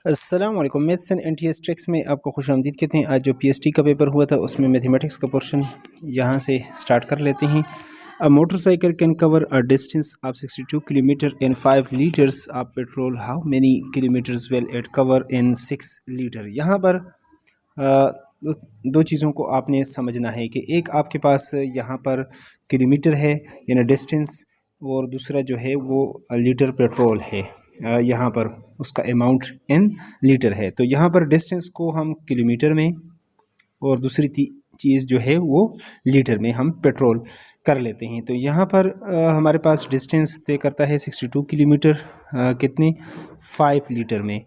अस्सलाम वालेकुम। Maths and NTS tricks में आपको खुशामदीद कहते हैं। आज जो पीएसटी का पेपर हुआ था उसमें मैथमेटिक्स का पोर्शन यहाँ से स्टार्ट कर लेते हैं। A motorcycle can cover a distance of 62 kilometre in 5 litres of petrol. How many kilometres will it cover in 6 litre. यहाँ पर दो चीज़ों को आपने समझना है कि एक आपके पास यहाँ पर किलोमीटर है यानी डिस्टेंस, और दूसरा जो है वो लीटर पेट्रोल है। यहाँ पर उसका अमाउंट इन लीटर है। तो यहाँ पर डिस्टेंस को हम किलोमीटर में और दूसरी चीज़ जो है वो लीटर में हम पेट्रोल कर लेते हैं। तो यहाँ पर हमारे पास डिस्टेंस तय करता है 62 किलोमीटर कितने 5 लीटर में।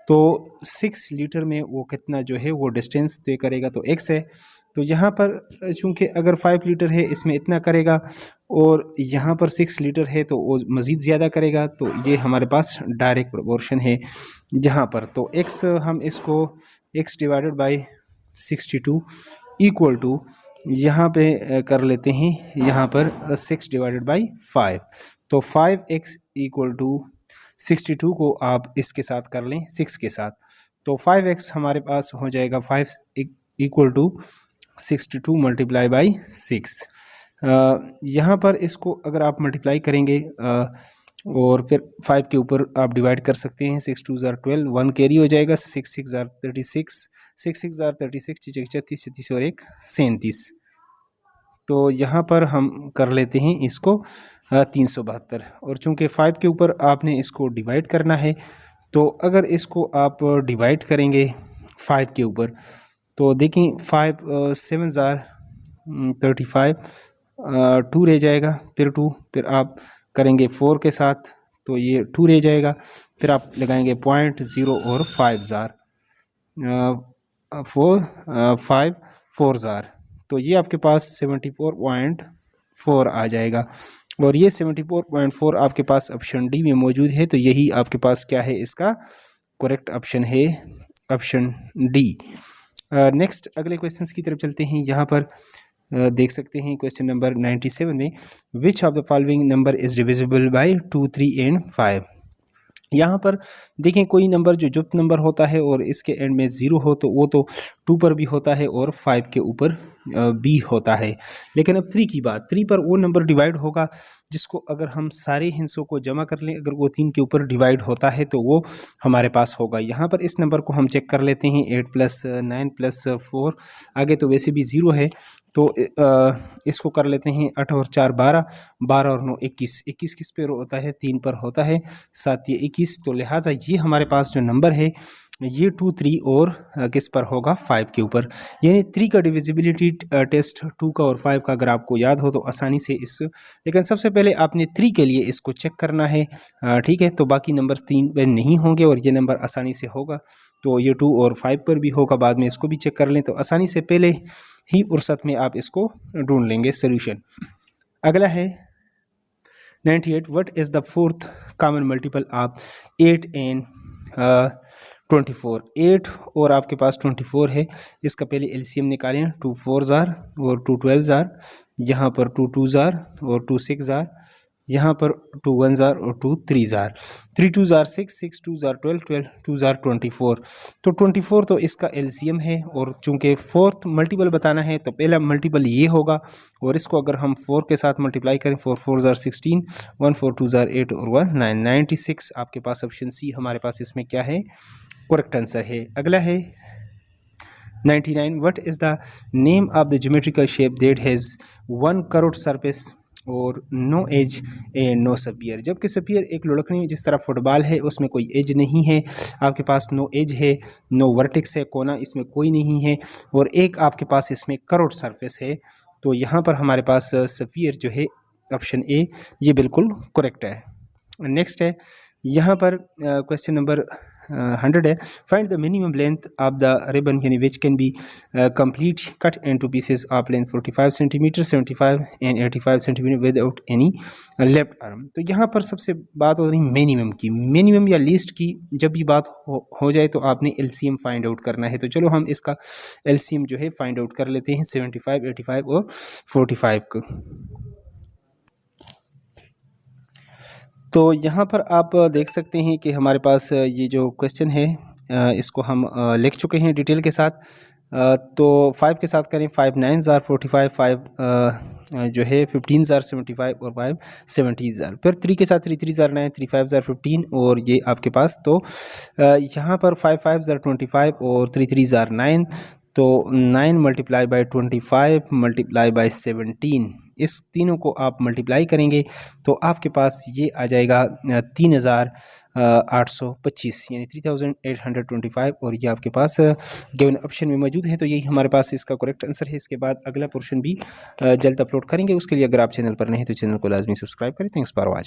तो 6 लीटर में वो कितना जो है वो डिस्टेंस तय करेगा, तो x है। तो यहाँ पर चूँकि अगर 5 लीटर है इसमें इतना करेगा और यहाँ पर 6 लीटर है तो वो मज़ीद ज़्यादा करेगा। तो ये हमारे पास डायरेक्ट प्रोपोर्शन है जहाँ पर। तो x हम इसको x divided by 62 equal to यहाँ पे कर लेते हैं, यहाँ पर 6 डिवाइडेड बाई 5। तो 5x इक्वल टू 62 को आप इसके साथ कर लें 6 के साथ, तो 5x हमारे पास हो जाएगा 5 इक्वल टू 62 मल्टीप्लाई बाई 6। यहाँ पर इसको अगर आप मल्टीप्लाई करेंगे और फिर 5 के ऊपर आप डिवाइड कर सकते हैं। 6 2 ज़ार 12, 1 कैरी हो जाएगा। 6 6 ज़ार 36, 6 6 ज़ार 36, 36 36 और 1 37। तो यहाँ पर हम कर लेते हैं इसको 372। और चूँकि 5 के ऊपर आपने इसको डिवाइड करना है, तो अगर इसको आप डिवाइड करेंगे 5 के ऊपर तो देखें 5 7 ज़ार 35, 2 रह जाएगा, फिर 2, फिर आप करेंगे 4 के साथ तो ये 2 रह जाएगा, फिर आप लगाएंगे 0.0 और 5 ज़ार 4 ज़ार, तो ये आपके पास 74.4 आ जाएगा। और ये 74.4 आपके पास ऑप्शन डी में मौजूद है। तो यही आपके पास क्या है, इसका करेक्ट ऑप्शन है ऑप्शन डी। नेक्स्ट अगले क्वेश्चंस की तरफ चलते हैं। यहाँ पर देख सकते हैं क्वेश्चन नंबर 97 में which of the following number is divisible by 2 3 and 5। यहाँ पर देखें कोई नंबर जो जुप्त नंबर होता है और इसके एंड में 0 हो तो वो तो 2 पर भी होता है और 5 के ऊपर भी होता है। लेकिन अब 3 की बात, 3 पर वो नंबर डिवाइड होगा जिसको अगर हम सारे हिस्सों को जमा कर लें, अगर वो 3 के ऊपर डिवाइड होता है तो वो हमारे पास होगा। यहाँ पर इस नंबर को हम चेक कर लेते हैं। 8 + 9 + 4, आगे तो वैसे भी 0 है तो इसको कर लेते हैं 8 और 4 12, 12 और 9 21, 21 किस पे होता है, 3 पर होता है, 7 ये 21। तो लिहाजा ये हमारे पास जो नंबर है ये 2 3 और किस पर होगा, 5 के ऊपर। यानी 3 का डिविजिबिलिटी टेस्ट 2 का और 5 का अगर आपको याद हो तो आसानी से इस, लेकिन सबसे पहले आपने 3 के लिए इसको चेक करना है, ठीक है। तो बाकी नंबर्स 3 पे नहीं होंगे और ये नंबर आसानी से होगा। तो ये 2 और 5 पर भी होगा, बाद में इसको भी चेक कर लें तो आसानी से पहले ही फुर्सत में आप इसको ढूंढ लेंगे सोल्यूशन। अगला है 98, what is the fourth common multiple of 8 and 24। 8 और आपके पास 24 है, इसका पहले एलसीएम निकालें। 2 4 ज़ार और 2 12 ज़ार, यहाँ पर 2 2 ज़ार और 2 6 ज़ार, यहाँ पर 2 1 ज़ार और 2 3 ज़ार, 3 2 ज़ार 6, 6 2 ज़ार 12, 12 2 ज़ार 24। तो 24 तो इसका एलसीएम है और चूंकि फोर्थ मल्टीपल बताना है तो पहला मल्टीपल ये होगा और इसको अगर हम 4 के साथ मल्टीप्लाई करें 4 4 ज़ार 16, 1 4 2 ज़ार 8 और 1 9, 96 आपके पास ऑप्शन सी हमारे पास इसमें क्या है, करेक्ट आंसर है। अगला है 99, what is the name of the geometrical shape that has 1 curved surface और no edge and no sphere. जबकि स्फीयर एक लुढ़कनी जिस तरह फुटबॉल है उसमें कोई एज नहीं है, आपके पास नो एज है, नो वर्टेक्स है, कोना इसमें कोई नहीं है, और एक आपके पास इसमें करोड़ सरफेस है। तो यहाँ पर हमारे पास स्फीयर जो है ऑप्शन ए ये बिल्कुल करेक्ट है। नेक्स्ट है यहाँ पर क्वेश्चन नंबर 100 है, find the minimum length of the ribbon यानी which can be complete cut into pieces of length 45 centimetre, 75 and 85 centimetre without any left arm. तो यहाँ पर सबसे बात हो रही मिनिमम की, मिनिमम या लीस्ट की जब भी बात हो जाए तो आपने एलसीएम फाइंड आउट करना है। तो चलो हम इसका एलसीएम जो है फाइंड आउट कर लेते हैं 75, 85 और 45 को। तो यहाँ पर आप देख सकते हैं कि हमारे पास ये जो क्वेश्चन है इसको हम लिख चुके हैं डिटेल के साथ। तो 5 के साथ करें, 5 9 ज़ार 45, 5 जो है 15 ज़ार 75 और 5 70 ज़ार। फिर 3 के साथ 3 3 ज़ार 9, 3 5 ज़ार 15 और ये आपके पास तो यहाँ पर 5 5 ज़ार 25 और 3 3 ज़ार 9। तो 9 मल्टीप्लाई बाई 25 मल्टीप्लाई बाई 17, इस तीनों को आप मल्टीप्लाई करेंगे तो आपके पास ये आ जाएगा 3825 यानी 3825 और ये आपके पास गिवन ऑप्शन में मौजूद है। तो यही हमारे पास इसका करेक्ट आंसर है। इसके बाद अगला पोर्शन भी जल्द अपलोड करेंगे। उसके लिए अगर आप चैनल पर नहीं तो चैनल को लाजमी सब्सक्राइब करें। Thanks for watching.